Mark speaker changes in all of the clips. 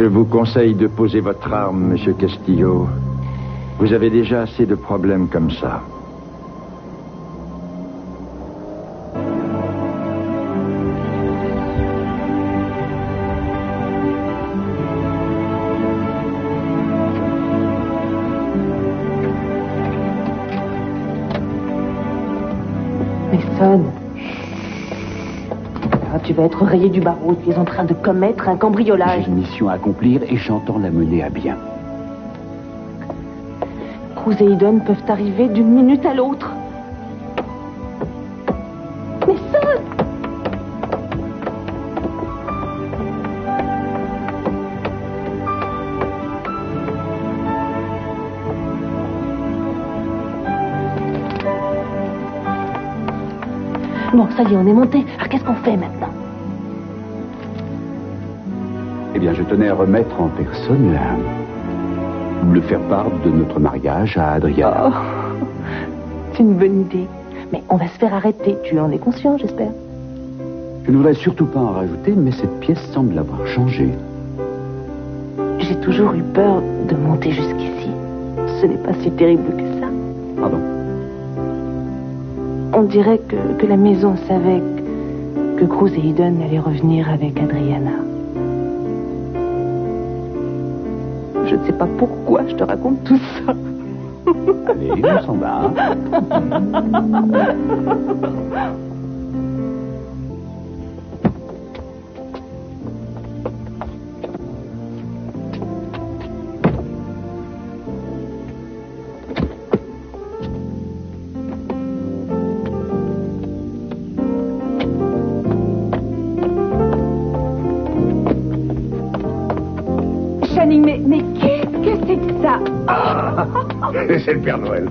Speaker 1: vous conseille de poser votre arme, Monsieur Castillo. Vous avez déjà assez de problèmes comme ça.
Speaker 2: Mason. Ah, tu vas être rayé du barreau. Tu es en train de commettre un cambriolage.
Speaker 3: J'ai une mission à accomplir et j'entends la mener à bien.
Speaker 2: Cruz et Eden peuvent arriver d'une minute à l'autre. Mason! Bon, ça y est, on est monté. Alors qu'est-ce qu'on fait maintenant?
Speaker 3: Eh bien, je tenais à remettre en personne le faire part de notre mariage à Adriana.
Speaker 2: Oh, c'est une bonne idée. Mais on va se faire arrêter. Tu en es conscient, j'espère?
Speaker 3: Je ne voudrais surtout pas en rajouter, mais cette pièce semble avoir changé.
Speaker 2: J'ai toujours eu peur de monter jusqu'ici. Ce n'est pas si terrible que ça.
Speaker 3: Pardon?
Speaker 2: On dirait que la maison savait que Cruz et Eden allaient revenir avec Adriana. Je ne sais pas pourquoi je te raconte tout ça.
Speaker 3: Allez, on s'en va.
Speaker 2: Mais qu'est-ce que c'est que ça?
Speaker 4: C'est le Père Noël.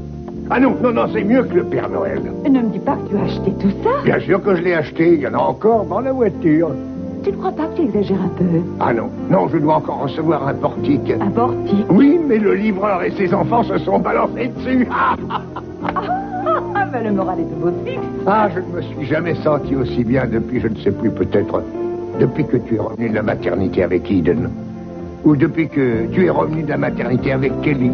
Speaker 4: Ah non, c'est mieux que le Père Noël.
Speaker 2: Ne me dis pas que tu as acheté tout ça.
Speaker 4: Bien sûr que je l'ai acheté, il y en a encore dans la voiture.
Speaker 2: Tu ne crois pas que tu exagères un peu?
Speaker 4: Ah non, je dois encore recevoir un portique.
Speaker 2: Un portique?
Speaker 4: Oui, mais le livreur et ses enfants se sont balancés dessus.
Speaker 2: Le moral est de beau fixe.
Speaker 4: Ah, je ne me suis jamais senti aussi bien depuis, je ne sais plus, peut-être, depuis que tu es revenu de la maternité avec Eden. Ou depuis que tu es revenu de la maternité avec Kelly.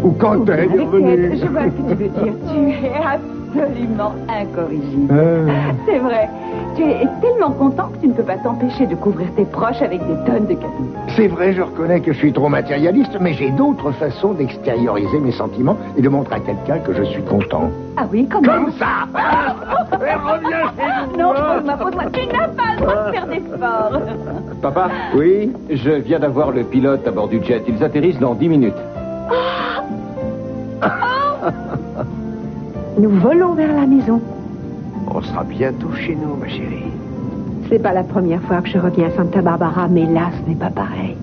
Speaker 4: Ou quand elle est revenue.
Speaker 2: Je vois ce que tu veux dire. Tu es absolument incorrigible. C'est vrai. Tu es tellement content que tu ne peux pas t'empêcher de couvrir tes proches avec des tonnes de cadeaux.
Speaker 4: C'est vrai, je reconnais que je suis trop matérialiste, mais j'ai d'autres façons d'extérioriser mes sentiments et de montrer à quelqu'un que je suis content.
Speaker 2: Ah oui, comment?
Speaker 4: Comme ça. Reviens chez nous.
Speaker 2: Non, pose-moi. Tu n'as pas le droit de faire d'efforts.
Speaker 5: Papa? Oui? Je viens d'avoir le pilote à bord du jet. Ils atterrissent dans 10 minutes.
Speaker 2: Nous volons vers la maison.
Speaker 4: On sera bientôt chez nous, ma chérie.
Speaker 2: C'est pas la première fois que je reviens à Santa Barbara, mais là, ce n'est pas pareil.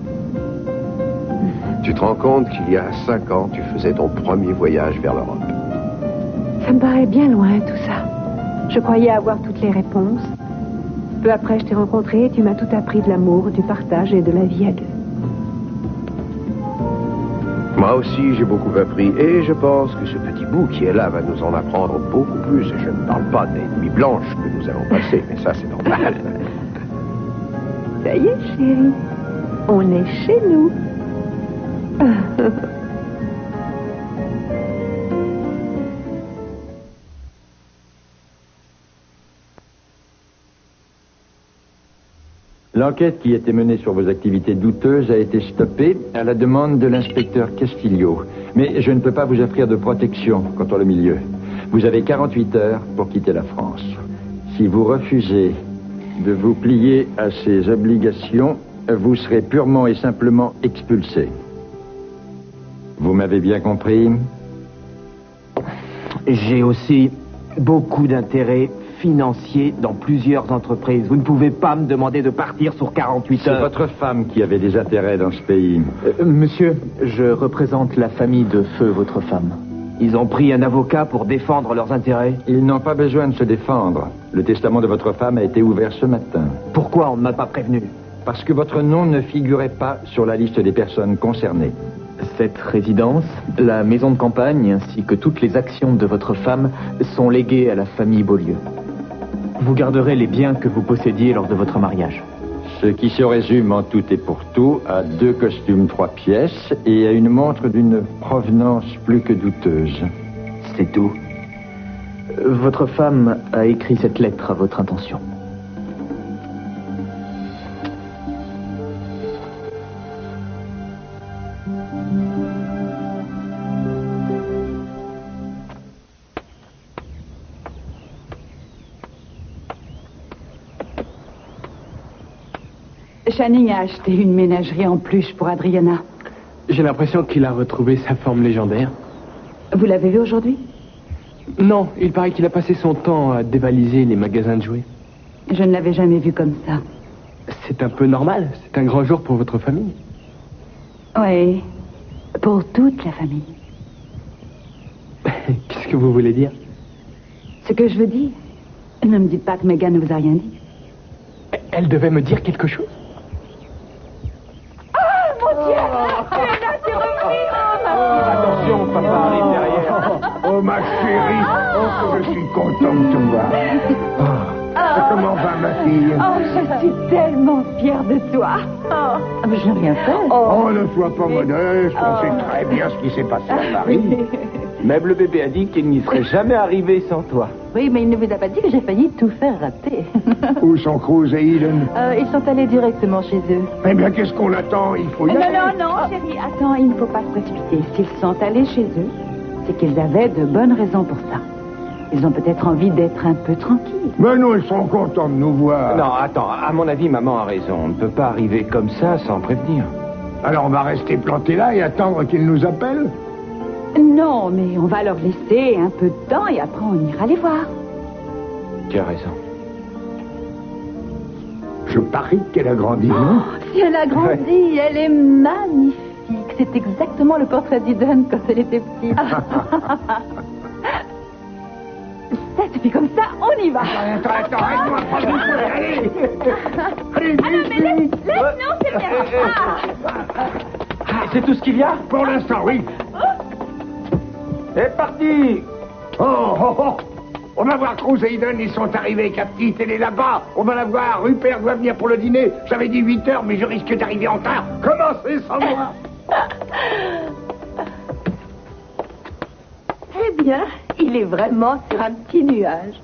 Speaker 6: Tu te rends compte qu'il y a 5 ans, tu faisais ton premier voyage vers l'Europe?
Speaker 2: Ça me paraît bien loin, tout ça. Je croyais avoir toutes les réponses. Peu après, je t'ai rencontré et tu m'as tout appris de l'amour, du partage et de la vie à deux.
Speaker 6: Moi aussi, j'ai beaucoup appris et je pense que ce petit bout qui est là va nous en apprendre beaucoup plus. Et je ne parle pas des nuits blanches que nous allons passer, mais ça, c'est normal.
Speaker 2: Ça y est, chérie. On est chez nous.
Speaker 1: L'enquête qui était menée sur vos activités douteuses a été stoppée à la demande de l'inspecteur Castillo. Mais je ne peux pas vous offrir de protection contre le milieu. Vous avez 48 heures pour quitter la France. Si vous refusez de vous plier à ces obligations, vous serez purement et simplement expulsé. Vous m'avez bien compris?
Speaker 7: J'ai aussi beaucoup d'intérêts financiers dans plusieurs entreprises. Vous ne pouvez pas me demander de partir sur 48 heures.
Speaker 1: C'est votre femme qui avait des intérêts dans ce pays.
Speaker 7: Monsieur, je représente la famille de feu, votre femme. Ils ont pris un avocat pour défendre leurs intérêts.
Speaker 1: Ils n'ont pas besoin de se défendre. Le testament de votre femme a été ouvert ce matin.
Speaker 7: Pourquoi on ne m'a pas prévenu?
Speaker 1: Parce que votre nom ne figurait pas sur la liste des personnes concernées.
Speaker 7: Cette résidence, la maison de campagne ainsi que toutes les actions de votre femme sont léguées à la famille Beaulieu. Vous garderez les biens que vous possédiez lors de votre mariage.
Speaker 1: Ce qui se résume en tout et pour tout à 2 costumes 3 pièces et à une montre d'une provenance plus que douteuse.
Speaker 7: C'est tout. Votre femme a écrit cette lettre à votre intention.
Speaker 8: Channing a acheté une ménagerie en peluche pour Adriana.
Speaker 9: J'ai l'impression qu'il a retrouvé sa forme légendaire.
Speaker 8: Vous l'avez vu aujourd'hui?
Speaker 9: Non, il paraît qu'il a passé son temps à dévaliser les magasins de jouets.
Speaker 8: Je ne l'avais jamais vu comme ça.
Speaker 9: C'est un peu normal, c'est un grand jour pour votre famille.
Speaker 8: Oui, pour toute la famille.
Speaker 9: Qu'est-ce que vous voulez dire?
Speaker 8: Ce que je veux dire, ne me dites pas que Megan ne vous a rien dit.
Speaker 9: Elle devait me dire quelque chose?
Speaker 7: Attention, papa arrive derrière.
Speaker 4: Oh, ma chérie, oh, que je suis content de te voir. Comment va, ma fille?
Speaker 2: Oh, je suis tellement fière de toi.
Speaker 8: Mais je n'ai rien fait.
Speaker 4: Oh, ne sois pas modeste, on sait très bien ce qui s'est passé à Paris.
Speaker 7: Même le bébé a dit qu'il n'y serait jamais arrivé sans toi.
Speaker 8: Oui, mais il ne vous a pas dit que j'ai failli tout faire rater.
Speaker 4: Où sont Cruz et Eden?
Speaker 8: Ils sont allés directement chez eux.
Speaker 4: Eh bien, qu'est-ce qu'on attend? Il faut y aller.
Speaker 2: Non, chérie, attends, il ne faut pas se précipiter.
Speaker 8: S'ils sont allés chez eux, c'est qu'ils avaient de bonnes raisons pour ça. Ils ont peut-être envie d'être un peu tranquilles.
Speaker 4: Mais nous, ils sont contents de nous voir.
Speaker 7: Non, attends, à mon avis, maman a raison. On ne peut pas arriver comme ça sans prévenir.
Speaker 4: Alors, on va rester plantés là et attendre qu'ils nous appellent?
Speaker 8: Non, mais on va leur laisser un peu de temps et après on ira les voir.
Speaker 7: Tu as raison.
Speaker 4: Je parie qu'elle a grandi, non?
Speaker 8: Si elle a grandi, elle est magnifique. C'est exactement le portrait d'Eden quand elle était petite. Ça suffit comme ça, on y va.
Speaker 4: Attends, arrête-moi, prends une fois, allez. Allez, vite,
Speaker 2: Non, mais laisse, non, c'est bien.
Speaker 7: C'est tout ce qu'il y a?
Speaker 4: Pour l'instant, oui.
Speaker 7: C'est parti!
Speaker 4: Oh. On va voir Cruz et Eden, ils sont arrivés, Captif, elle est là-bas. On va la voir, Rupert doit venir pour le dîner. J'avais dit 8h, mais je risque d'arriver en retard. Commencez sans moi.
Speaker 2: Eh bien, il est vraiment sur un petit nuage.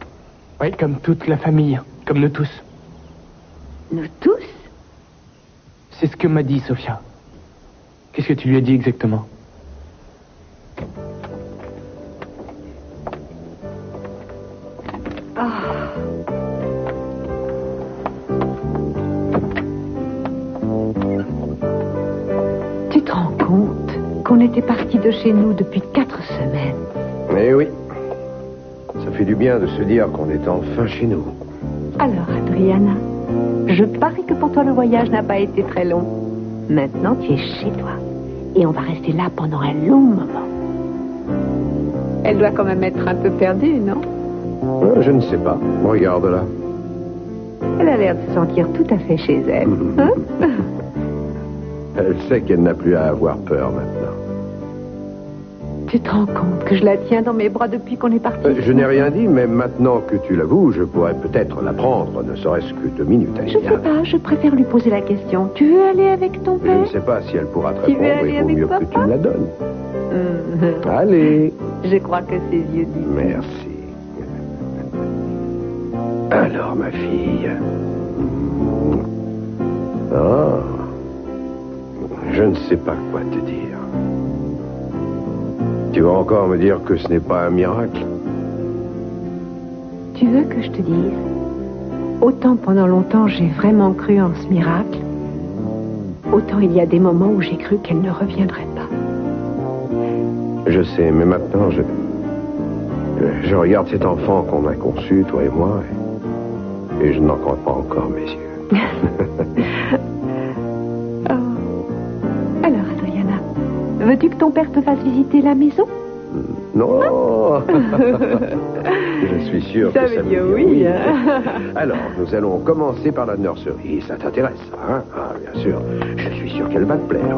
Speaker 9: Oui, comme toute la famille, comme nous tous.
Speaker 2: Nous tous?
Speaker 9: C'est ce que m'a dit Sophia. Qu'est-ce que tu lui as dit exactement?
Speaker 2: Tu te rends compte qu'on était parti de chez nous depuis 4 semaines?
Speaker 6: Eh oui. Ça fait du bien de se dire qu'on est enfin chez nous.
Speaker 2: Alors, Adriana, je parie que pour toi le voyage n'a pas été très long. Maintenant, tu es chez toi. Et on va rester là pendant un long moment. Elle doit quand même être un peu perdue, non?
Speaker 6: Je ne sais pas. Regarde là.
Speaker 2: Elle a l'air de se sentir tout à fait chez elle. Hein?
Speaker 6: Elle sait qu'elle n'a plus à avoir peur maintenant.
Speaker 2: Tu te rends compte que je la tiens dans mes bras depuis qu'on est parti?
Speaker 6: Je n'ai rien dit, mais maintenant que tu l'avoues, je pourrais peut-être la prendre, ne serait-ce que 2 minutes.
Speaker 2: Je sais pas, je préfère lui poser la question. Tu veux aller avec ton
Speaker 6: Je
Speaker 2: père?
Speaker 6: ne sais pas si elle pourra te
Speaker 2: Tu veux
Speaker 6: répondre,
Speaker 2: aller
Speaker 6: il vaut
Speaker 2: avec
Speaker 6: mieux que
Speaker 2: papa?
Speaker 6: tu me la donnes. Allez.
Speaker 2: Je crois que ses yeux disent.
Speaker 6: Merci. Alors, ma fille. Oh. Je ne sais pas quoi te dire. Tu vas encore me dire que ce n'est pas un miracle?
Speaker 2: Tu veux que je te dise? Autant pendant longtemps j'ai vraiment cru en ce miracle, autant il y a des moments où j'ai cru qu'elle ne reviendrait pas.
Speaker 6: Je sais, mais maintenant je regarde cet enfant qu'on a conçu, toi et moi, et je n'en crois pas encore mes yeux.
Speaker 2: Alors, Adriana, veux-tu que ton père te fasse visiter la maison?
Speaker 6: Non. Je suis sûr que ça veut dire oui.
Speaker 2: Hein?
Speaker 6: Alors, nous allons commencer par la nurserie. Ça t'intéresse, hein? Ah, bien sûr. Je suis sûr qu'elle va te plaire.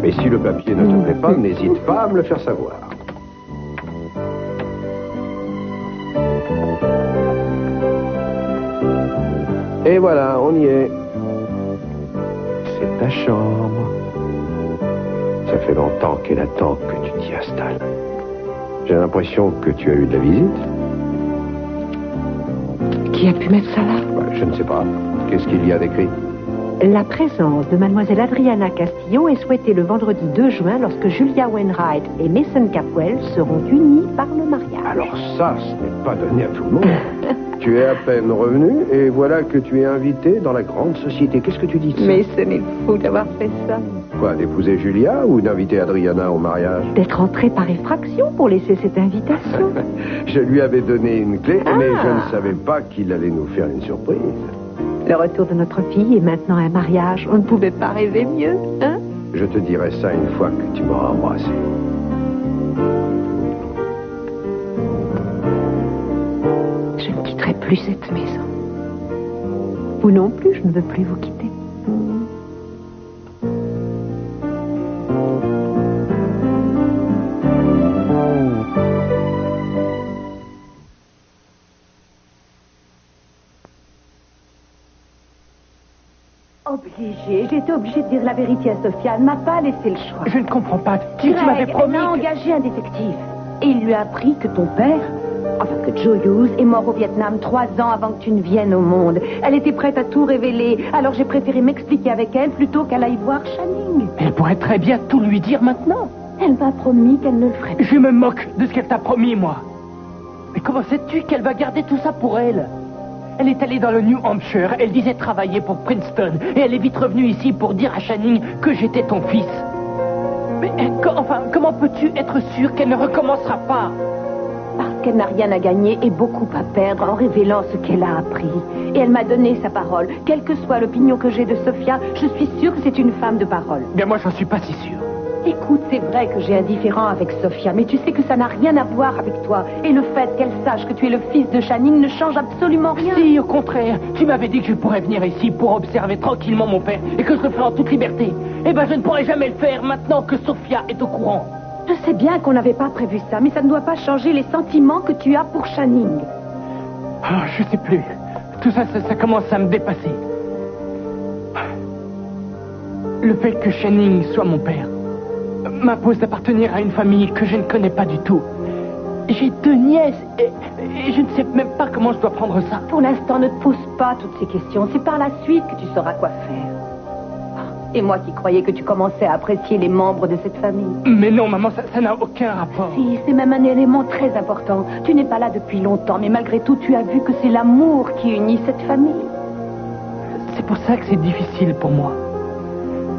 Speaker 6: Mais si le papier ne te plaît pas, n'hésite pas à me le faire savoir. Et voilà, on y est. C'est ta chambre. Ça fait longtemps qu'elle attend que tu t'y installes. J'ai l'impression que tu as eu de la visite.
Speaker 2: Qui a pu mettre ça là?
Speaker 6: Je ne sais pas. Qu'est-ce qu'il y a d'écrit?
Speaker 2: La présence de mademoiselle Adriana Castillo est souhaitée le vendredi 2 juin lorsque Julia Wainwright et Mason Capwell seront unis par le mariage.
Speaker 6: Alors ça, ce n'est pas donné à tout le monde. Tu es à peine revenu et voilà que tu es invité dans la grande société. Qu'est-ce que tu dis de ça?
Speaker 2: Mais ce n'est fou d'avoir fait ça.
Speaker 6: Quoi, d'épouser Julia ou d'inviter Adriana au mariage?
Speaker 2: D'être entré par effraction pour laisser cette invitation.
Speaker 6: Je lui avais donné une clé, mais je ne savais pas qu'il allait nous faire une surprise.
Speaker 2: Le retour de notre fille et maintenant un mariage. On ne pouvait pas rêver mieux, hein?
Speaker 6: Je te dirai ça une fois que tu m'auras embrassé.
Speaker 2: Je ne quitterai plus cette maison. Vous non plus, je ne veux plus vous quitter.
Speaker 8: J'ai été obligée de dire la vérité à Sophia. Elle m'a pas laissé le choix.
Speaker 9: Je ne comprends pas. Tu m'avais promis.
Speaker 8: Elle a engagé un détective. Et il lui a appris que ton père, enfin que Joe Hughes, est mort au Vietnam 3 ans avant que tu ne viennes au monde. Elle était prête à tout révéler. Alors j'ai préféré m'expliquer avec elle plutôt qu'elle aille voir Channing.
Speaker 9: Elle pourrait très bien tout lui dire maintenant.
Speaker 8: Elle m'a promis qu'elle ne le ferait pas.
Speaker 9: Je me moque de ce qu'elle t'a promis, moi. Mais comment sais-tu qu'elle va garder tout ça pour elle? Elle est allée dans le New Hampshire, elle disait travailler pour Princeton, et elle est vite revenue ici pour dire à Channing que j'étais ton fils. Mais comment peux-tu être sûr qu'elle ne recommencera pas?
Speaker 8: Parce qu'elle n'a rien à gagner et beaucoup à perdre en révélant ce qu'elle a appris. Et elle m'a donné sa parole. Quelle que soit l'opinion que j'ai de Sophia, je suis sûre que c'est une femme de parole.
Speaker 9: Bien, moi, j'en suis pas si sûr.
Speaker 8: Écoute, c'est vrai que j'ai un différend avec Sophia, mais tu sais que ça n'a rien à voir avec toi. Et le fait qu'elle sache que tu es le fils de Channing ne change absolument rien.
Speaker 9: Si, au contraire. Tu m'avais dit que je pourrais venir ici pour observer tranquillement mon père et que je le ferais en toute liberté. Eh ben, je ne pourrai jamais le faire maintenant que Sophia est au courant.
Speaker 8: Je sais bien qu'on n'avait pas prévu ça, mais ça ne doit pas changer les sentiments que tu as pour Channing.
Speaker 9: Ah, je sais plus. Tout ça commence à me dépasser. Le fait que Channing soit mon père m'impose d'appartenir à une famille que je ne connais pas du tout. J'ai 2 nièces et je ne sais même pas comment je dois prendre ça.
Speaker 8: Pour l'instant, ne te pose pas toutes ces questions. C'est par la suite que tu sauras quoi faire. Et moi qui croyais que tu commençais à apprécier les membres de cette famille.
Speaker 9: Mais non, maman, ça n'a aucun rapport.
Speaker 8: Si, c'est même un élément très important. Tu n'es pas là depuis longtemps, mais malgré tout, tu as vu que c'est l'amour qui unit cette famille.
Speaker 9: C'est pour ça que c'est difficile pour moi.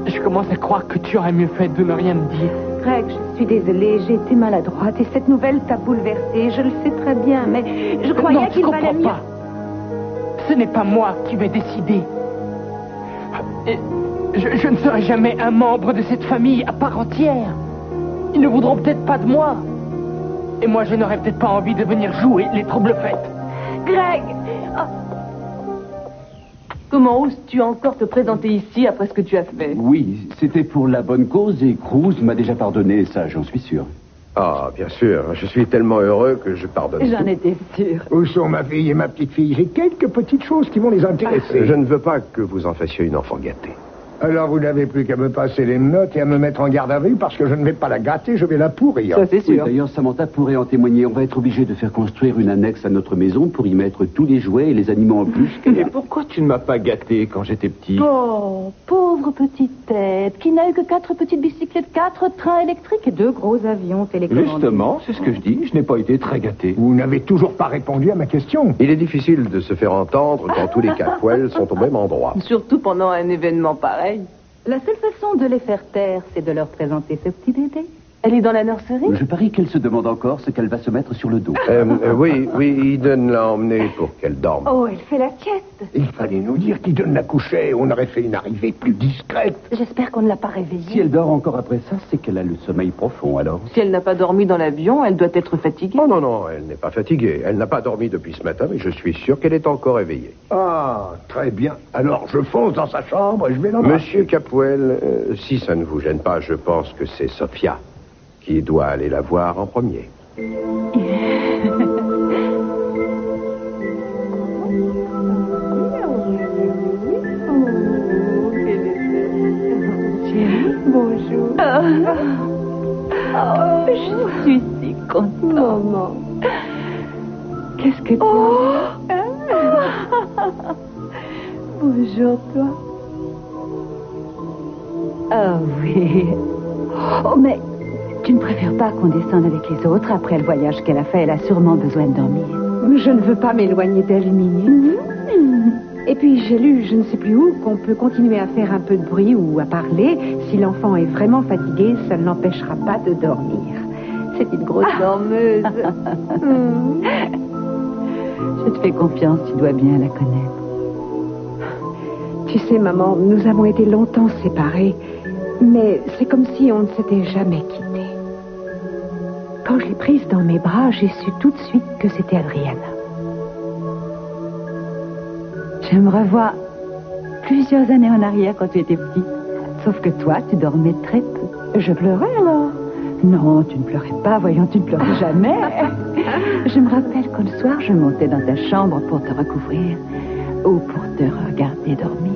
Speaker 9: Je commence à croire que tu aurais mieux fait de ne rien me dire.
Speaker 8: Greg, je suis désolée, j'ai été maladroite et cette nouvelle t'a bouleversée. Je le sais très bien, mais je croyais qu'il valait mieux.
Speaker 9: Pas. Ce n'est pas moi qui vais décider. Et je ne serai jamais un membre de cette famille à part entière. Ils ne voudront peut-être pas de moi. Et moi, je n'aurais peut-être pas envie de venir jouer les troubles-fêtes.
Speaker 8: Greg! Comment oses-tu encore te présenter ici après ce que tu as fait?
Speaker 3: Oui, c'était pour la bonne cause et Cruz m'a déjà pardonné, ça j'en suis sûr.
Speaker 6: Ah, bien sûr. Je suis tellement heureux que je pardonne.
Speaker 8: J'en étais sûre.
Speaker 4: Où sont ma fille et ma petite-fille? J'ai quelques petites choses qui vont les intéresser.
Speaker 6: Je ne veux pas que vous en fassiez une enfant gâtée.
Speaker 4: Alors vous n'avez plus qu'à me passer les notes et à me mettre en garde à vue parce que je ne vais pas la gâter, je vais la pourrir.
Speaker 8: Ça, c'est sûr.
Speaker 3: Oui, d'ailleurs, Samantha pourrait en témoigner. On va être obligé de faire construire une annexe à notre maison pour y mettre tous les jouets et les animaux en plus.
Speaker 5: Et pourquoi tu ne m'as pas gâté quand j'étais petit?
Speaker 8: Oh, pauvre petite tête, qui n'a eu que 4 petites bicyclettes, 4 trains électriques et 2 gros avions télécommandés.
Speaker 5: Justement, c'est ce que je dis. Je n'ai pas été très gâté.
Speaker 4: Vous n'avez toujours pas répondu à ma question.
Speaker 6: Il est difficile de se faire entendre quand tous les Capwell sont au même endroit.
Speaker 8: Surtout pendant un événement pareil. La seule façon de les faire taire, c'est de leur présenter ce petit bébé. Elle est dans la nurserie?
Speaker 3: Je parie qu'elle se demande encore ce qu'elle va se mettre sur le dos.
Speaker 6: Oui, Eden l'a emmenée pour qu'elle dorme.
Speaker 8: Oh, elle fait la sieste.
Speaker 4: Il fallait nous dire qui donne la couchait, on aurait fait une arrivée plus discrète.
Speaker 8: J'espère qu'on ne l'a pas réveillée.
Speaker 3: Si elle dort encore après ça, c'est qu'elle a le sommeil profond, alors.
Speaker 10: Si elle n'a pas dormi dans l'avion, elle doit être fatiguée.
Speaker 6: Oh non, elle n'est pas fatiguée. Elle n'a pas dormi depuis ce matin, mais je suis sûr qu'elle est encore éveillée.
Speaker 4: Ah, très bien. Alors je fonce dans sa chambre et je vais l'embrasser.
Speaker 6: Monsieur Capwell, si ça ne vous gêne pas, je pense que c'est Sophia qui doit aller la voir en premier.
Speaker 2: Qu'est-ce que tu Bonjour, toi. Oh, oui. Oh, mais tu ne préfères pas qu'on descende avec les autres après le voyage qu'elle a fait? Elle a sûrement besoin de dormir.
Speaker 8: Je ne veux pas m'éloigner d'elle une minute. Et puis j'ai lu, je ne sais plus où, qu'on peut continuer à faire un peu de bruit ou à parler. Si l'enfant est vraiment fatigué, ça ne l'empêchera pas de dormir. C'est une grosse dormeuse.
Speaker 2: Je te fais confiance, tu dois bien la connaître.
Speaker 8: Tu sais, maman, nous avons été longtemps séparés, mais c'est comme si on ne s'était jamais quittés. Quand je l'ai prise dans mes bras, j'ai su tout de suite que c'était Adriana.
Speaker 2: Je me revois plusieurs années en arrière quand tu étais petite. Sauf que toi, tu dormais très peu.
Speaker 8: Je pleurais alors?
Speaker 2: Non, tu ne pleurais pas, voyons, tu ne pleurais jamais. Je me rappelle quand le soir, je montais dans ta chambre pour te recouvrir ou pour te regarder dormir.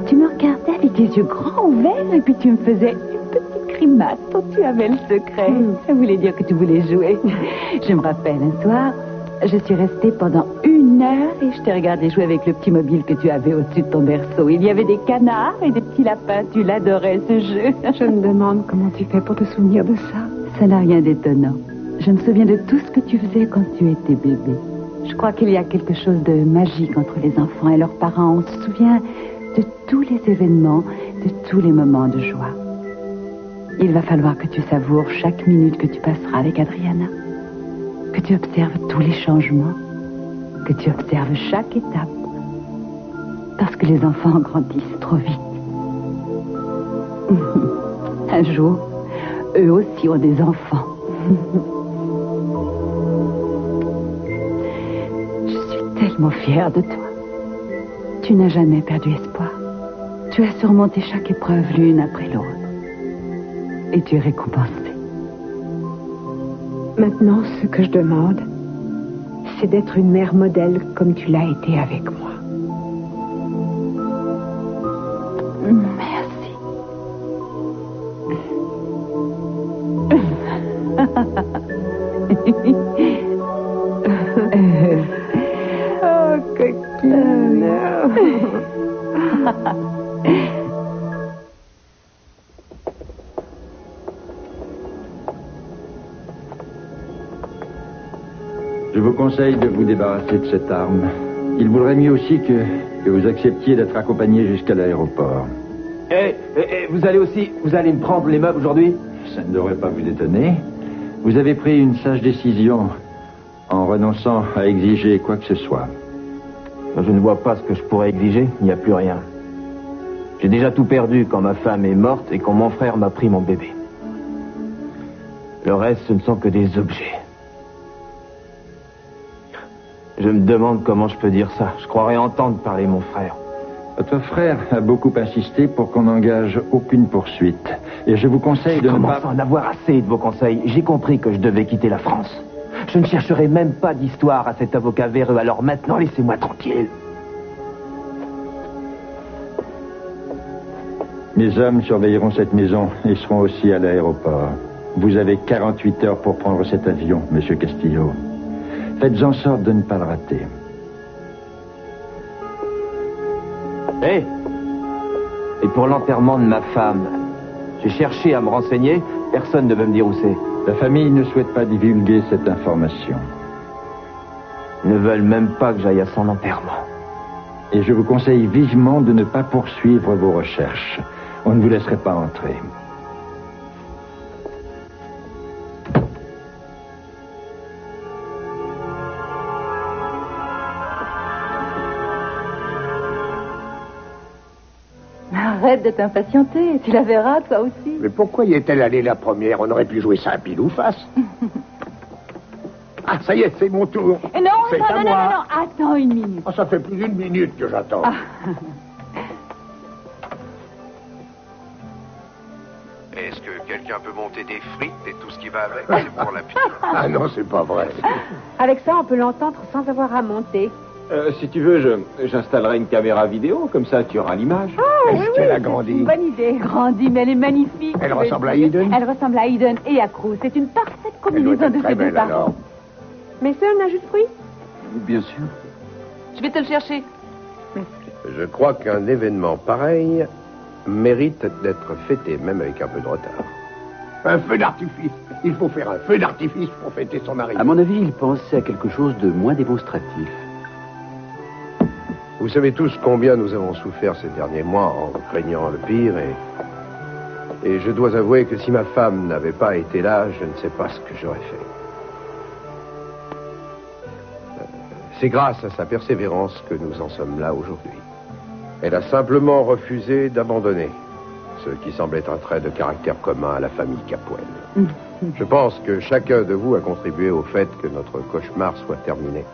Speaker 2: Tu me regardais avec les yeux grands ouverts et puis tu me faisais une petite grimace dont tu avais le secret. Ça voulait dire que tu voulais jouer. Je me rappelle un soir, je suis restée pendant 1 heure et je t'ai regardé jouer avec le petit mobile que tu avais au-dessus de ton berceau. Il y avait des canards et des petits lapins. Tu l'adorais, ce jeu.
Speaker 8: Je me demande comment tu fais pour te souvenir de ça.
Speaker 2: Ça n'a rien d'étonnant. Je me souviens de tout ce que tu faisais quand tu étais bébé. Je crois qu'il y a quelque chose de magique entre les enfants et leurs parents. On se souvient de tous les événements, de tous les moments de joie. Il va falloir que tu savoures chaque minute que tu passeras avec Adriana. Que tu observes tous les changements, que tu observes chaque étape. Parce que les enfants grandissent trop vite. Un jour, eux aussi ont des enfants. Je suis tellement fière de toi. Tu n'as jamais perdu espoir. Tu as surmonté chaque épreuve l'une après l'autre. Et tu es récompensée.
Speaker 8: Maintenant, ce que je demande, c'est d'être une mère modèle comme tu l'as été avec moi.
Speaker 2: Merci.
Speaker 8: Oh, coquine.
Speaker 1: Je vous conseille de vous débarrasser de cette arme. Il vaudrait mieux aussi que vous acceptiez d'être accompagné jusqu'à l'aéroport.
Speaker 7: Vous allez me prendre les meubles aujourd'hui?
Speaker 1: Ça ne devrait pas vous étonner. Vous avez pris une sage décision en renonçant à exiger quoi que ce soit.
Speaker 7: Je ne vois pas ce que je pourrais exiger, il n'y a plus rien. J'ai déjà tout perdu quand ma femme est morte et quand mon frère m'a pris mon bébé. Le reste, ce ne sont que des objets. Je me demande comment je peux dire ça. Je croirais entendre parler mon frère.
Speaker 1: Votre frère a beaucoup insisté pour qu'on n'engage aucune poursuite. Et je vous conseille de ne pas...
Speaker 7: Commence à en avoir assez de vos conseils. J'ai compris que je devais quitter la France. Je ne chercherai même pas d'histoire à cet avocat véreux. Alors maintenant, laissez-moi tranquille.
Speaker 1: Mes hommes surveilleront cette maison et seront aussi à l'aéroport. Vous avez 48 heures pour prendre cet avion, Monsieur Castillo. Faites en sorte de ne pas le rater.
Speaker 7: Hé! Et pour l'enterrement de ma femme, j'ai cherché à me renseigner, personne ne veut me dire où c'est.
Speaker 1: La famille ne souhaite pas divulguer cette information.
Speaker 7: Ils ne veulent même pas que j'aille à son enterrement.
Speaker 1: Et je vous conseille vivement de ne pas poursuivre vos recherches. On ne vous laisserait pas entrer.
Speaker 2: Arrête de t'impatienter, tu la verras toi aussi.
Speaker 4: Mais pourquoi y est-elle allée la première? On aurait pu jouer ça à pile ou face. Ah, ça y est, c'est mon tour.
Speaker 2: Non,
Speaker 4: C'est à moi.
Speaker 2: non, attends une minute.
Speaker 4: Oh, ça fait plus d'1 minute que j'attends.
Speaker 6: Est-ce que quelqu'un peut monter des frites et tout ce qui va avec? C'est pour la pire.
Speaker 4: Ah non, c'est pas vrai.
Speaker 8: Avec ça, on peut l'entendre sans avoir à monter.
Speaker 5: Si tu veux, j'installerai une caméra vidéo, comme ça tu auras l'image.
Speaker 4: Est-ce qu'elle a grandi?
Speaker 8: Bonne idée.
Speaker 2: Grandie, mais elle est magnifique.
Speaker 4: Elle ressemble à Eden?
Speaker 2: Elle ressemble à Eden et à Cruz. C'est une parfaite
Speaker 4: Elle doit
Speaker 2: combinaison
Speaker 4: être
Speaker 2: de
Speaker 4: très
Speaker 2: ces deux
Speaker 4: belle
Speaker 2: parents.
Speaker 4: alors.
Speaker 2: Mason, un jus de fruits?
Speaker 3: Bien sûr.
Speaker 10: Je vais te le chercher.
Speaker 6: Je crois qu'un événement pareil mérite d'être fêté, même avec un peu de retard.
Speaker 4: Un feu d'artifice. Il faut faire un feu d'artifice pour fêter son arrivée.
Speaker 3: À mon avis, il pensait à quelque chose de moins démonstratif.
Speaker 6: Vous savez tous combien nous avons souffert ces derniers mois en craignant le pire et je dois avouer que si ma femme n'avait pas été là, je ne sais pas ce que j'aurais fait. C'est grâce à sa persévérance que nous en sommes là aujourd'hui. Elle a simplement refusé d'abandonner, ce qui semble être un trait de caractère commun à la famille Capwell. Je pense que chacun de vous a contribué au fait que notre cauchemar soit terminé.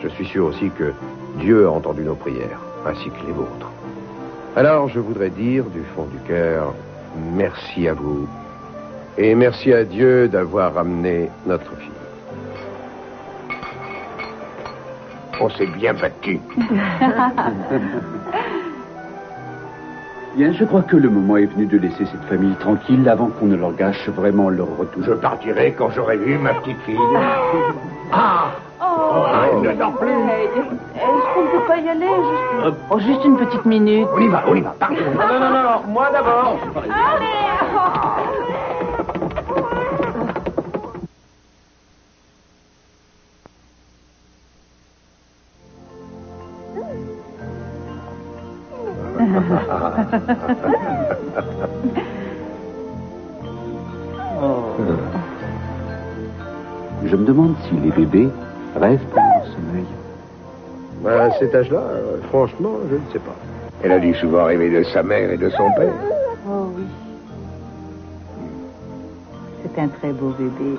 Speaker 6: Je suis sûr aussi que Dieu a entendu nos prières, ainsi que les vôtres. Alors, je voudrais dire du fond du cœur, merci à vous, et merci à Dieu d'avoir ramené notre fille.
Speaker 4: On s'est bien battu.
Speaker 3: Bien, je crois que le moment est venu de laisser cette famille tranquille avant qu'on ne leur gâche vraiment leur retour.
Speaker 4: Je partirai quand j'aurai vu ma petite fille. Ah! Elle ne dort plus.
Speaker 10: Est-ce qu'on ne peut pas y aller juste une petite minute.
Speaker 4: On y va, pardon.
Speaker 5: Non, moi d'abord.
Speaker 3: Je me demande si les bébés rêvent pendant leur sommeil.
Speaker 6: À cet âge-là, franchement, je ne sais pas.
Speaker 4: Elle a dû souvent rêver de sa mère et de son père.
Speaker 8: Oh oui. C'est un très beau bébé.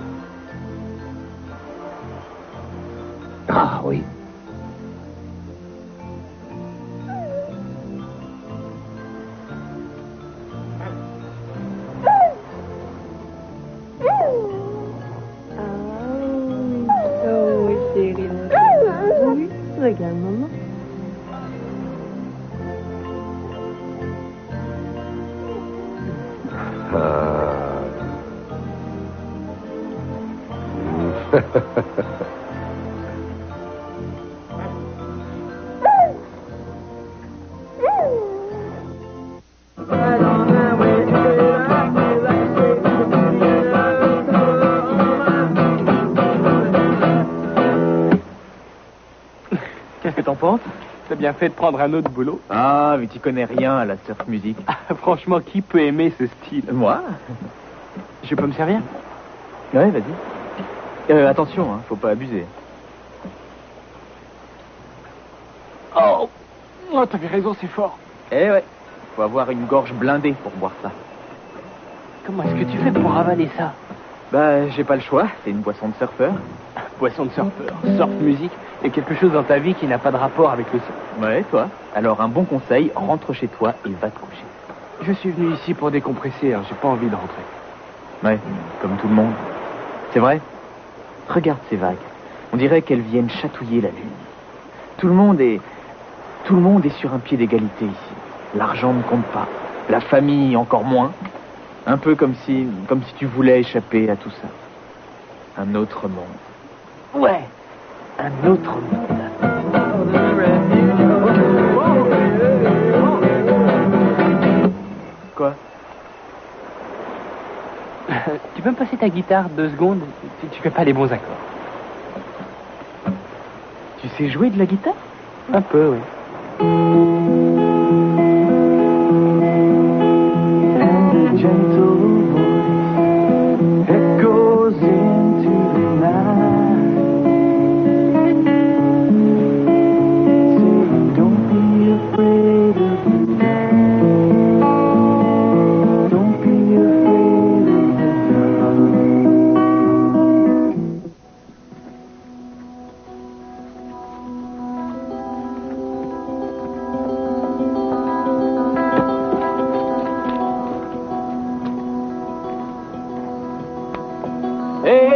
Speaker 4: Ah oui.
Speaker 2: Regarde, maman.
Speaker 9: Qu'est-ce que t'en penses? T'as bien fait de prendre un autre boulot.
Speaker 7: Ah, mais tu connais rien à la surf music.
Speaker 9: Franchement, qui peut aimer ce style?
Speaker 7: Moi?
Speaker 9: Je peux me servir?
Speaker 7: Ouais, vas-y. Attention, hein, faut pas abuser.
Speaker 9: Oh, t'avais raison, c'est fort.
Speaker 7: Eh ouais, faut avoir une gorge blindée pour boire ça.
Speaker 9: Comment est-ce que tu fais pour avaler ça?
Speaker 7: Bah, j'ai pas le choix, c'est une boisson de surfeur.
Speaker 9: Boisson de surfeur, surf musique, et quelque chose dans ta vie qui n'a pas de rapport avec le surf.
Speaker 7: Ouais, toi. Alors, un bon conseil, rentre chez toi et va te coucher.
Speaker 9: Je suis venu ici pour décompresser, j'ai pas envie de rentrer.
Speaker 7: Ouais, comme tout le monde. C'est vrai? Regarde ces vagues. On dirait qu'elles viennent chatouiller la lune. Tout le monde est sur un pied d'égalité ici. L'argent ne compte pas. La famille encore moins. Un peu comme si tu voulais échapper à tout ça. Un autre monde.
Speaker 9: Ouais, un autre monde.
Speaker 7: Quoi?
Speaker 9: Tu peux me passer ta guitare 2 secondes? Tu fais pas les bons accords.
Speaker 7: Tu sais jouer de la guitare?
Speaker 9: Un peu, oui.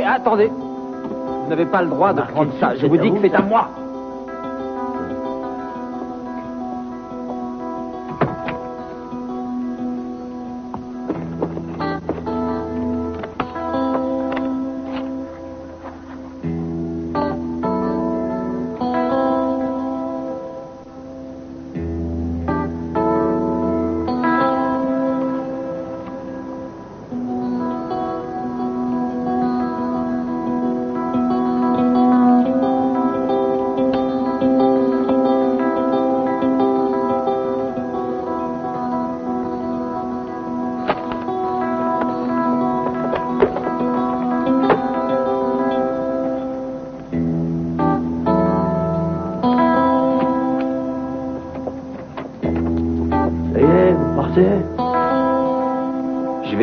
Speaker 7: Attendez, vous n'avez pas le droit de prendre ça. Je vous dis que c'est à moi.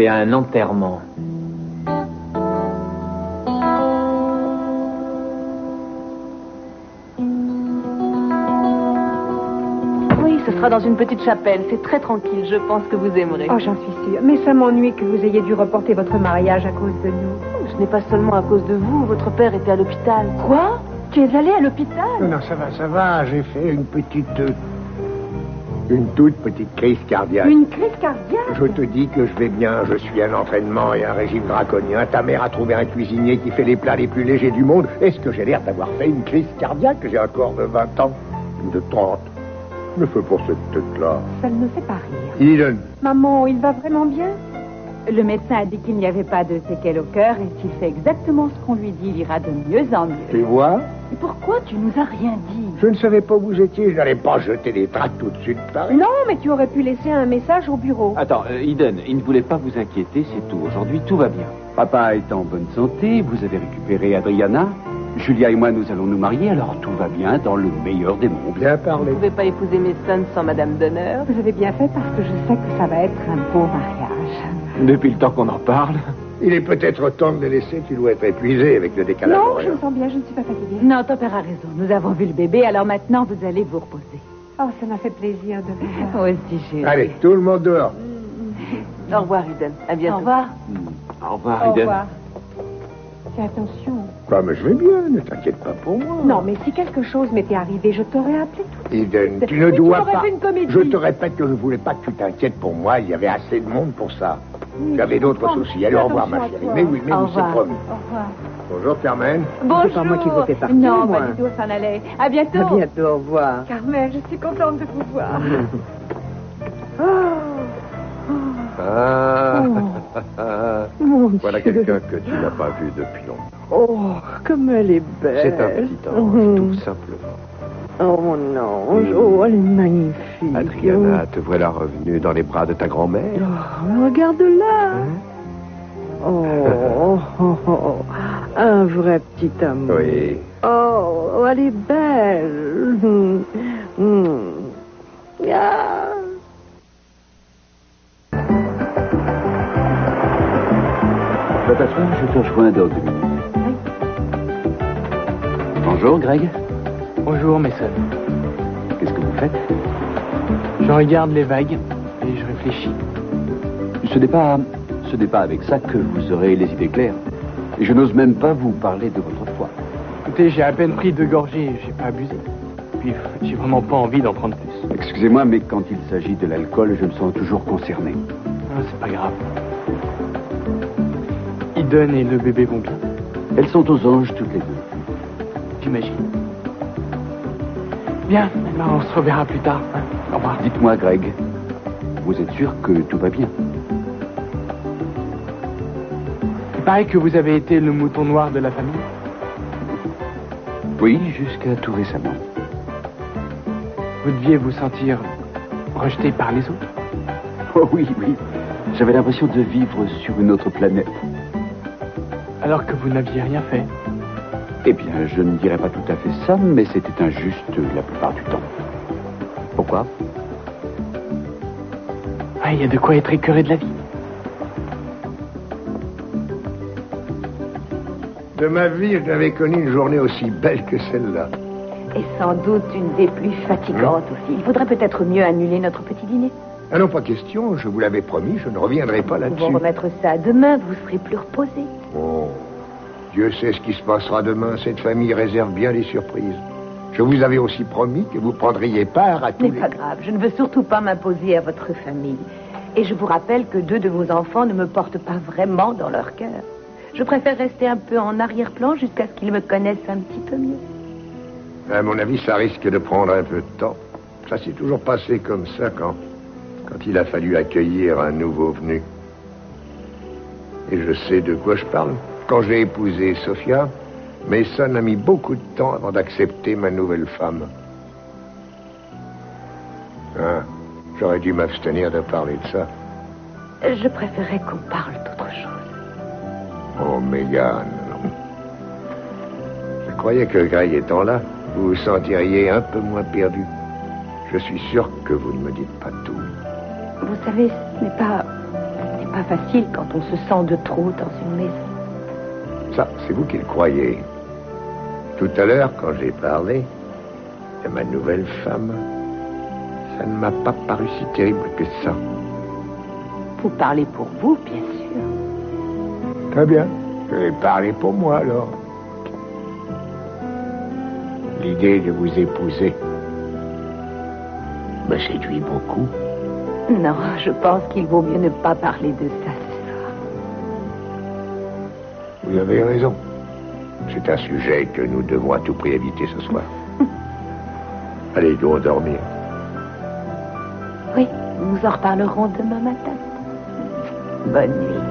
Speaker 7: et à un enterrement.
Speaker 8: Oui, ce sera dans une petite chapelle. C'est très tranquille. Je pense que vous aimerez.
Speaker 2: Oh, j'en suis sûre. Mais ça m'ennuie que vous ayez dû reporter votre mariage à cause de nous.
Speaker 8: Ce n'est pas seulement à cause de vous. Votre père était à l'hôpital. Quoi? Tu es allé à l'hôpital?
Speaker 4: Non, ça va. J'ai fait une toute petite crise cardiaque.
Speaker 2: Une crise cardiaque?
Speaker 4: Je te dis que je vais bien. Je suis à l'entraînement et un régime draconien. Ta mère a trouvé un cuisinier qui fait les plats les plus légers du monde. Est-ce que j'ai l'air d'avoir fait une crise cardiaque? J'ai un corps de 20 ans ou de 30. Ne fais pas cette tête-là.
Speaker 2: Ça ne me fait pas rire.
Speaker 4: Eden.
Speaker 2: Maman, il va vraiment bien?
Speaker 8: Le médecin a dit qu'il n'y avait pas de séquelles au cœur et s'il fait exactement ce qu'on lui dit, il ira de mieux en mieux.
Speaker 4: Tu vois?
Speaker 8: Et pourquoi tu nous as rien dit?
Speaker 4: Je ne savais pas où vous étiez. Je n'allais pas jeter des tracts tout de suite, pareil.
Speaker 2: Non, mais tu aurais pu laisser un message au bureau.
Speaker 5: Attends, Eden, il ne voulait pas vous inquiéter, c'est tout. Aujourd'hui, tout va bien. Papa est en bonne santé, vous avez récupéré Adriana. Julia et moi, nous allons nous marier, alors tout va bien dans le meilleur des mondes.
Speaker 4: Bien parlé.
Speaker 8: Vous ne pouvez pas épouser mes sons sans Madame Donner.
Speaker 2: Vous avez bien fait parce que je sais que ça va être un beau mariage.
Speaker 5: Depuis le temps qu'on en parle.
Speaker 4: Il est peut-être temps de les laisser. Tu dois être épuisé avec le décalage
Speaker 2: Non,
Speaker 4: horaire.
Speaker 2: je me sens bien, je ne suis pas fatiguée.
Speaker 8: Non, ton père a raison. Nous avons vu le bébé, alors maintenant, vous allez vous reposer.
Speaker 2: Oh, ça m'a fait plaisir de vous voir.
Speaker 8: Moi aussi, chérie.
Speaker 4: Allez, tout le monde dehors.
Speaker 8: Au revoir, Eden. À bientôt.
Speaker 2: Au revoir.
Speaker 5: Au revoir,
Speaker 2: Au
Speaker 5: Eden.
Speaker 2: revoir. Fais attention.
Speaker 4: Bah, mais je vais bien. Ne t'inquiète pas pour moi.
Speaker 2: Non, mais si quelque chose m'était arrivé, je t'aurais appelé tout de suite.
Speaker 4: Eden, tu ne
Speaker 2: Mais tu
Speaker 4: dois
Speaker 2: m'aurais
Speaker 4: pas.
Speaker 2: fait une comédie.
Speaker 4: Je te répète que je ne voulais pas que tu t'inquiètes pour moi. Il y avait assez de monde pour ça. J'avais d'autres soucis. Allez, au revoir, ma
Speaker 2: attention à
Speaker 4: chérie.
Speaker 2: toi.
Speaker 4: Mais oui,
Speaker 8: Au
Speaker 4: c'est
Speaker 8: revoir.
Speaker 4: promis.
Speaker 2: Au revoir.
Speaker 4: Bonjour, Carmen.
Speaker 8: Bonjour.
Speaker 10: C'est pas moi qui vous fais partir,
Speaker 8: Non,
Speaker 10: moi.
Speaker 8: pas du tout, s'en allait. À bientôt.
Speaker 10: À bientôt, au revoir.
Speaker 2: Carmel, je suis contente de vous voir.
Speaker 10: Mon
Speaker 6: Voilà
Speaker 10: Dieu.
Speaker 6: quelqu'un que tu n'as pas vu depuis longtemps.
Speaker 10: Oh, comme elle est belle.
Speaker 6: C'est un petit ange, tout simplement.
Speaker 10: Oh, mon ange. Oh, elle est magnifique.
Speaker 6: Adriana, te voilà revenue dans les bras de ta grand-mère.
Speaker 10: Oh, regarde-la. Oh, oh, oh, un vrai petit amour.
Speaker 6: Oui.
Speaker 10: Oh, elle est belle. Ah.
Speaker 3: Va t'asseoir, je te rejoins dans 2 minutes. Bonjour, Greg.
Speaker 9: Bonjour, mes sœurs.
Speaker 3: Qu'est-ce que vous faites?
Speaker 9: Je regarde les vagues et je réfléchis.
Speaker 3: Ce n'est pas avec ça que vous aurez les idées claires. Et je n'ose même pas vous parler de votre foi.
Speaker 9: Écoutez, j'ai à peine pris 2 gorgées, j'ai pas abusé. Puis, j'ai vraiment pas envie d'en prendre plus.
Speaker 3: Excusez-moi, mais quand il s'agit de l'alcool, je me sens toujours concerné.
Speaker 9: Ah, c'est pas grave. Eden et le bébé vont bien,
Speaker 3: Elles sont aux anges toutes les deux.
Speaker 9: j'imagine. Bien, alors on se reverra plus tard. Hein. Au revoir.
Speaker 3: Dites-moi, Greg, vous êtes sûr que tout va bien?
Speaker 9: Il paraît que vous avez été le mouton noir de la famille.
Speaker 3: Oui, jusqu'à tout récemment.
Speaker 9: Vous deviez vous sentir rejeté par les autres.
Speaker 3: Oh oui, oui. J'avais l'impression de vivre sur une autre planète.
Speaker 9: Alors que vous n'aviez rien fait.
Speaker 3: Eh bien, je ne dirais pas tout à fait ça, mais c'était injuste la plupart du temps. Pourquoi?
Speaker 9: Ah, il y a de quoi être écœuré de la vie.
Speaker 4: De ma vie, je n'avais connu une journée aussi belle que celle-là.
Speaker 8: Et sans doute une des plus fatigantes aussi. Il faudrait peut-être mieux annuler notre petit dîner.
Speaker 4: Ah non, pas question. Je vous l'avais promis, je ne reviendrai pas
Speaker 8: Nous
Speaker 4: là-dessus.
Speaker 8: pouvons remettre ça demain, vous serez plus reposé.
Speaker 4: Oh, Dieu sait ce qui se passera demain. Cette famille réserve bien des surprises. Je vous avais aussi promis que vous prendriez part à tous
Speaker 8: Mais
Speaker 4: les...
Speaker 8: pas grave, je ne veux surtout pas m'imposer à votre famille. Et je vous rappelle que 2 de vos enfants ne me portent pas vraiment dans leur cœur. Je préfère rester un peu en arrière-plan jusqu'à ce qu'ils me connaissent un petit peu mieux.
Speaker 4: À mon avis, ça risque de prendre un peu de temps. Ça s'est toujours passé comme ça quand il a fallu accueillir un nouveau venu. Et je sais de quoi je parle. Quand j'ai épousé Sophia, Mason a mis beaucoup de temps avant d'accepter ma nouvelle femme. Ah, j'aurais dû m'abstenir de parler de ça.
Speaker 8: Je préférerais qu'on parle d'autre chose.
Speaker 4: Oh, Mégane. Je croyais que Greg étant là, vous vous sentiriez un peu moins perdu. Je suis sûr que vous ne me dites pas tout.
Speaker 8: Vous savez, ce n'est pas facile quand on se sent de trop dans une maison.
Speaker 4: Ça, c'est vous qui le croyez. Tout à l'heure, quand j'ai parlé de ma nouvelle femme, ça ne m'a pas paru si terrible que ça.
Speaker 8: Vous parlez pour vous, bien sûr.
Speaker 4: Très bien. Je vais parler pour moi, alors. L'idée de vous épouser me séduit beaucoup.
Speaker 8: Non, je pense qu'il vaut mieux ne pas parler de ça ce soir.
Speaker 4: Vous avez raison. C'est un sujet que nous devons à tout prix éviter ce soir. Allez, nous dormir.
Speaker 8: Oui, nous en reparlerons demain matin. Bonne nuit.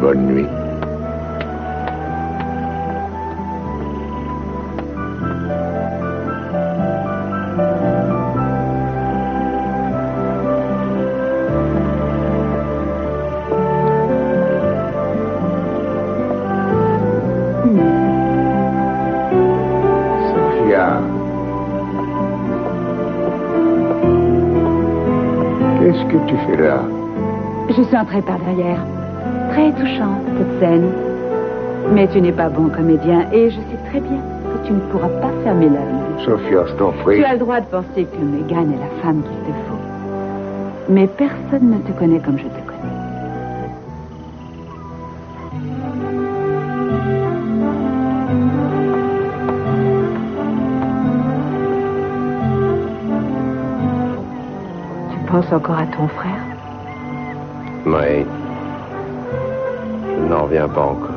Speaker 4: Bonne nuit. Qu'est-ce que tu fais là?
Speaker 11: Je suis entrée par derrière. Très touchante, cette scène. Mais tu n'es pas bon comédien et je sais très bien que tu ne pourras pas fermer l'œil.
Speaker 4: Sophia, je t'en prie.
Speaker 11: Tu as le droit de penser que Megan est la femme qu'il te faut. Mais personne ne te connaît comme je te connais.
Speaker 8: Tu penses encore à ton frère?
Speaker 6: Oui. Je n'en reviens pas encore.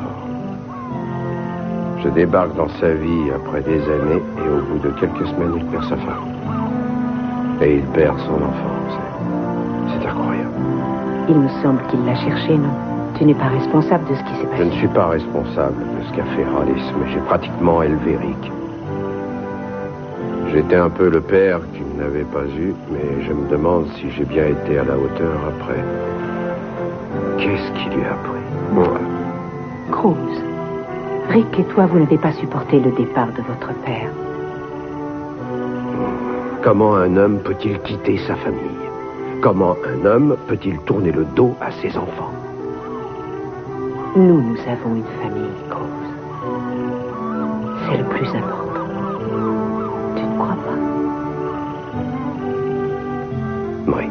Speaker 6: Je débarque dans sa vie après des années et au bout de quelques semaines, il perd sa femme. Et il perd son enfant. C'est incroyable.
Speaker 8: Il me semble qu'il l'a cherché, non? Tu n'es pas responsable de ce qui s'est passé.
Speaker 6: Je ne suis pas responsable de ce qu'a fait Alice, mais j'ai pratiquement élevé Rick. J'étais un peu le père qu'il n'avait pas eu, mais je me demande si j'ai bien été à la hauteur après. Qu'est-ce qui lui a pris, moi?
Speaker 8: Cruz, Rick et toi, vous n'avez pas supporté le départ de votre père.
Speaker 6: Comment un homme peut-il quitter sa famille? Comment un homme peut-il tourner le dos à ses enfants?
Speaker 8: Nous avons une famille, Cruz. C'est le plus important. Tu ne crois pas?
Speaker 6: Oui.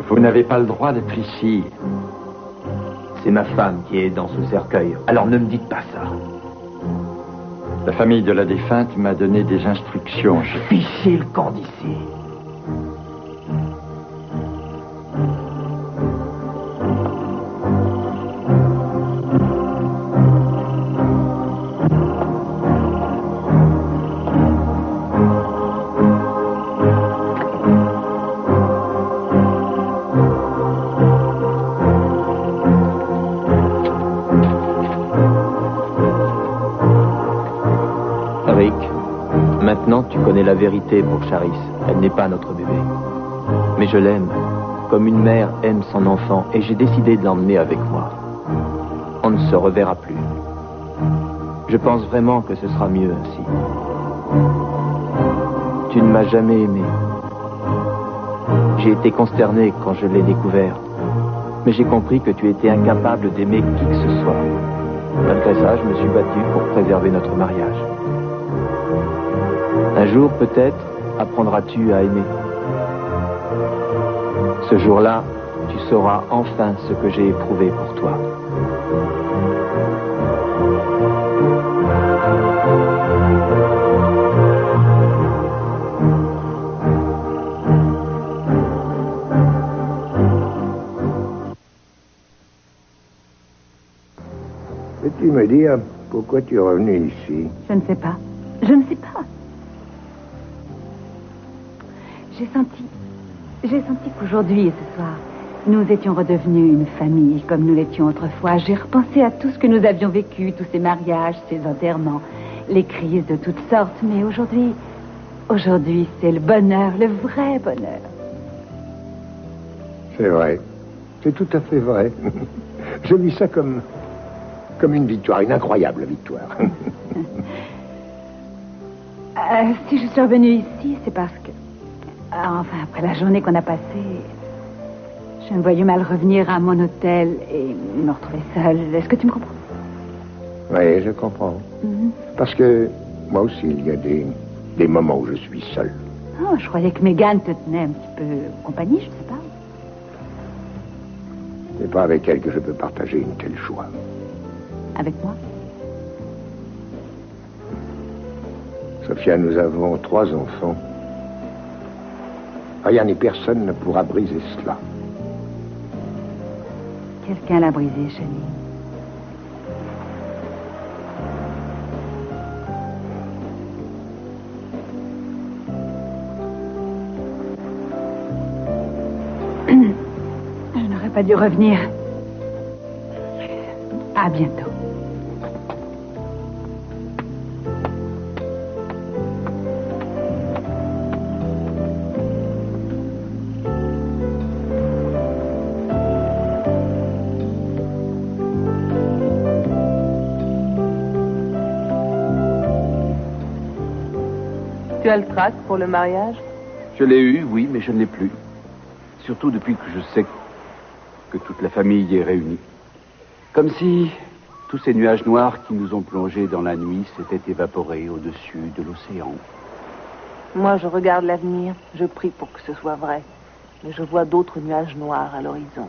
Speaker 1: Vous n'avez pas le droit d'être ici.
Speaker 7: C'est ma femme qui est dans ce cercueil. Alors ne me dites pas ça.
Speaker 1: La famille de la défunte m'a donné des instructions.
Speaker 7: Fichez le camp d'ici. Maintenant, tu connais la vérité pour Charis. Elle n'est pas notre bébé. Mais je l'aime, comme une mère aime son enfant, et j'ai décidé de l'emmener avec moi. On ne se reverra plus. Je pense vraiment que ce sera mieux ainsi. Tu ne m'as jamais aimé. J'ai été consterné quand je l'ai découvert. Mais j'ai compris que tu étais incapable d'aimer qui que ce soit. Malgré ça, je me suis battu pour préserver notre mariage. Un jour, peut-être, apprendras-tu à aimer. Ce jour-là, tu sauras enfin ce que j'ai éprouvé pour toi.
Speaker 4: Peux-tu me dire pourquoi tu es revenu ici?
Speaker 11: Je ne sais pas. Je ne sais pas. J'ai senti qu'aujourd'hui et ce soir, nous étions redevenus une famille comme nous l'étions autrefois. J'ai repensé à tout ce que nous avions vécu, tous ces mariages, ces enterrements, les crises de toutes sortes. Mais aujourd'hui, c'est le bonheur, le vrai bonheur.
Speaker 4: C'est vrai. C'est tout à fait vrai. Je vis ça comme une victoire, une incroyable victoire.
Speaker 11: Si je suis revenue ici, c'est parce que... Enfin, après la journée qu'on a passée, je me voyais mal revenir à mon hôtel et me retrouver seule. Est-ce que tu me comprends?
Speaker 4: Oui, je comprends. Parce que moi aussi, il y a des moments où je suis seul.
Speaker 11: Oh, je croyais que Mégane te tenait un petit peu compagnie, je ne sais pas.
Speaker 4: C'est pas avec elle que je peux partager une telle joie.
Speaker 11: Avec moi?
Speaker 4: Sophia, nous avons 3 enfants. Rien ni personne ne pourra briser cela.
Speaker 11: Quelqu'un l'a brisé, Channing. Je n'aurais pas dû revenir. À bientôt.
Speaker 10: Tu as le trac pour le mariage?
Speaker 5: Je l'ai eu, oui, mais je ne l'ai plus. Surtout depuis que je sais que toute la famille est réunie. Comme si tous ces nuages noirs qui nous ont plongés dans la nuit s'étaient évaporés au-dessus de l'océan.
Speaker 10: Moi, je regarde l'avenir. Je prie pour que ce soit vrai. Mais je vois d'autres nuages noirs à l'horizon.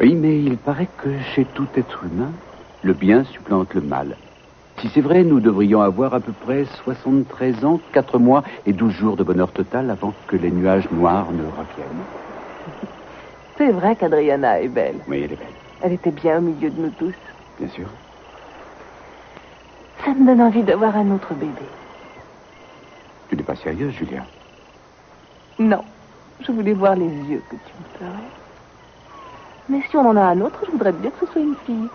Speaker 5: Oui, mais il paraît que chez tout être humain, le bien supplante le mal. Si c'est vrai, nous devrions avoir à peu près 73 ans, 4 mois et 12 jours de bonheur total avant que les nuages noirs ne reviennent.
Speaker 10: C'est vrai qu'Adriana est belle.
Speaker 5: Oui, elle est belle.
Speaker 10: Elle était bien au milieu de nous tous.
Speaker 5: Bien sûr.
Speaker 10: Ça me donne envie d'avoir un autre bébé.
Speaker 5: Tu n'es pas sérieuse, Julia?
Speaker 10: Non, je voulais voir les yeux que tu me ferais. Mais si on en a un autre, je voudrais bien que ce soit une fille.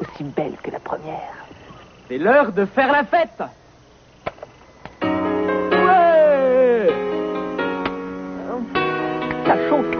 Speaker 10: Aussi belle que la première.
Speaker 9: C'est l'heure de faire la fête. Ouais!
Speaker 10: Ça chauffe.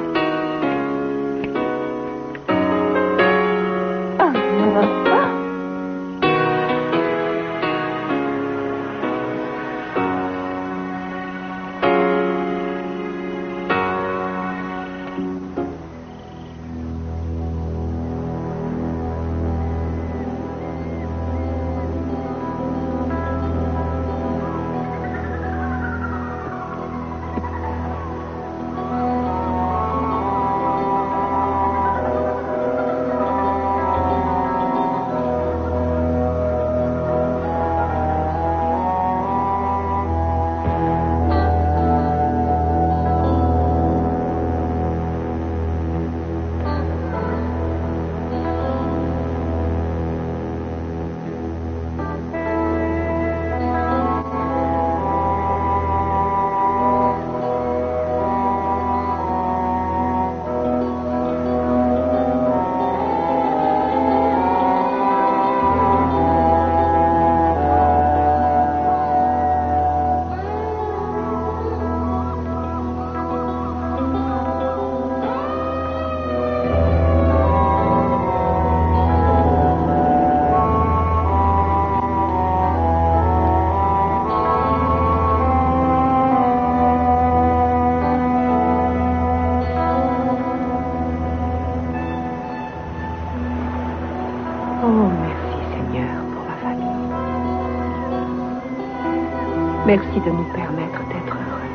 Speaker 10: Merci de nous permettre d'être heureux.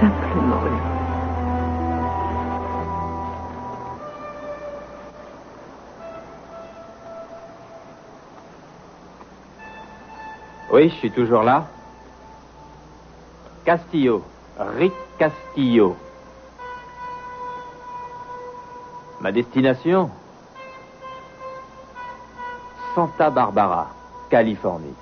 Speaker 10: Simplement heureux.
Speaker 7: Oui, je suis toujours là. Castillo. Rick Castillo. Ma destination? Santa Barbara, Californie.